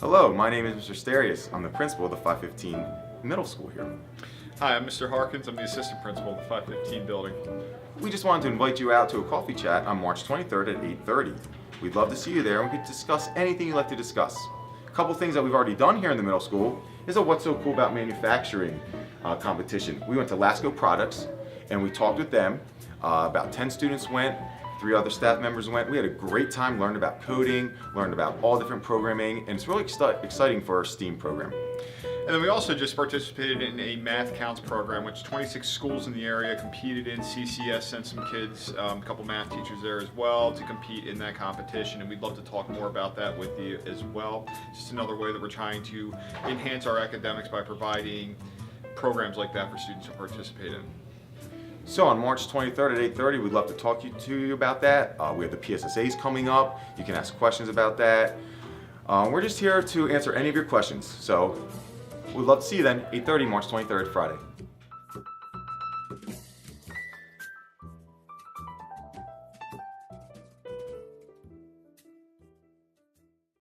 Hello, my name is Mr. Sterious. I'm the principal of the 515 Middle School here. Hi, I'm Mr. Harkins. I'm the assistant principal of the 515 building. We just wanted to invite you out to a coffee chat on March 23rd at 8:30. We'd love to see you there and we could discuss anything you'd like to discuss. A couple things that we've already done here in the middle school is a What's So Cool About Manufacturing competition. We went to Lasco Products and we talked with them. About 10 students went, 3 other staff members went. We had a great time, learned about coding, learned about all different programming, and it's really exciting for our STEAM program. And then we also just participated in a Math Counts program, which 26 schools in the area competed in. CCS sent some kids, a couple math teachers there as well, to compete in that competition, and we'd love to talk more about that with you as well. It's just another way that we're trying to enhance our academics by providing programs like that for students to participate in. So on March 23rd at 8:30, we'd love to talk to you about that. We have the PSSAs coming up. You can ask questions about that. We're just here to answer any of your questions. So we'd love to see you then, 8:30, March 23rd, Friday.